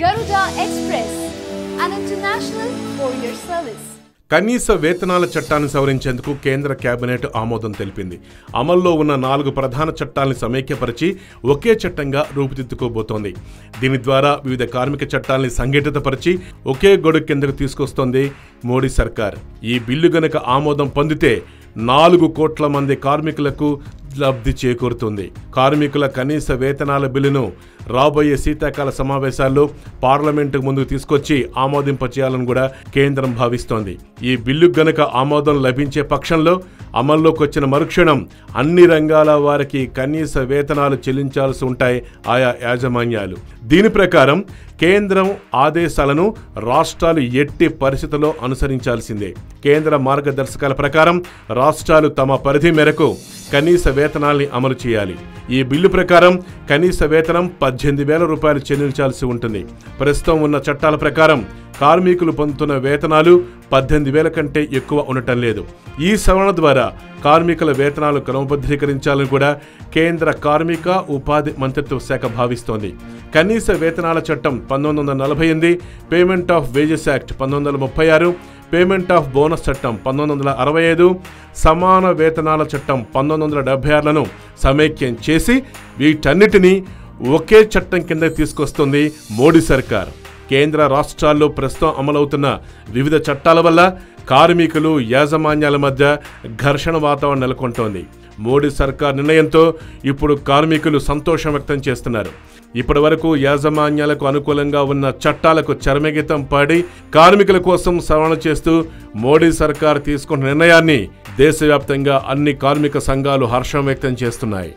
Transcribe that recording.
Garuda Express, an international courier service. కనీస వేతనాల చట్టాన్ని సవరించేందుకు కేంద్ర కేబినెట్ ఆమోదం తెలిపింది. అమల్లో ఉన్న 4 ప్రధాన చట్టాలను సమైక్యపరిచి ఒకే చట్టంగా రూపుదిద్దుకోబోతోంది. దీని ద్వారా వివిధ కార్మిక చట్టాలని సంఘటితపరిచి ఒకే గొడుగు కిందకు తీసుకొస్తోంది మోడీ సర్కార్. ఈ బిల్లు గనక ఆమోదం పొందితే 4 కోట్ల మంది కార్మికులకు లబ్ధి చేకూరుతుంది. కార్మికుల కనీస వేతనాల బిల్లును రాబోయే శీతాకాల సమావేశాల్లో పార్లమెంటు ముందుకు తీసుకొచ్చి ఆమోదింపచేయాలని కూడా కేంద్రం భావిస్తోంది. ఈ బిల్లు గనక ఆమోదం లభించే పక్షంలో అమల్లోకి వచ్చిన మరుక్షణం అన్ని రంగాల వారికి కనీస వేతనాలు చెల్లించాల్సి ఉంటాయి ఆయా యాజమాన్యాలు. దీని ప్రకారం కేంద్రం ఆదేశాలను రాష్ట్రాలు ఎట్టి పరిస్థితుల్లో అనుసరించాల్సిందే. కేంద్ర మార్గదర్శకాల ప్రకారం రాష్ట్రాలు తమ పరిధి మేరకు కనీస వేతనాల్ని అమలు చేయాలి. ఈ బిల్లు ప్రకారం కనీస వేతనం 18,000 రూపాయలు చెల్లించాల్సి ఉంటుంది. ప్రస్తుతం ఉన్న చట్టాల ప్రకారం కార్మికులు పొందుతున్న వేతనాలు 18,000 కంటే ఎక్కువ ఉండటం లేదు. ఈ సవరణ ద్వారా కార్మికుల వేతనాలు క్రమబద్ధీకరించాలని కూడా కేంద్ర కార్మిక ఉపాధి మంత్రిత్వ శాఖ భావిస్తోంది. కనీస వేతనాల చట్టం 1948, payment of wages act 1936, payment of bonus చట్టం 1965, సమాన వేతనాల చట్టం 1976లను సమైక్యం చేసి వీటన్నిటినీ ఒకే చట్టం కింద తీసుకొస్తుంది మోడీ సర్కార్. కేంద్ర రాష్ట్రాల్లో ప్రస్తుతం అమలవుతున్న వివిధ చట్టాల వల్ల కార్మికులు యాజమాన్యాల మధ్య ఘర్షణ వాతావరణం నెలకొంటోంది. మోడీ సర్కార్ నిర్ణయంతో ఇప్పుడు కార్మికులు సంతోషం వ్యక్తం చేస్తున్నారు. ఇప్పటి వరకు యాజమాన్యాలకు అనుకూలంగా ఉన్న చట్టాలకు చరమగీతం పాడి కార్మికుల కోసం సవరణ చేస్తూ మోడీ సర్కార్ తీసుకున్న నిర్ణయాన్ని దేశవ్యాప్తంగా అన్ని కార్మిక సంఘాలు హర్షం వ్యక్తం చేస్తున్నాయి.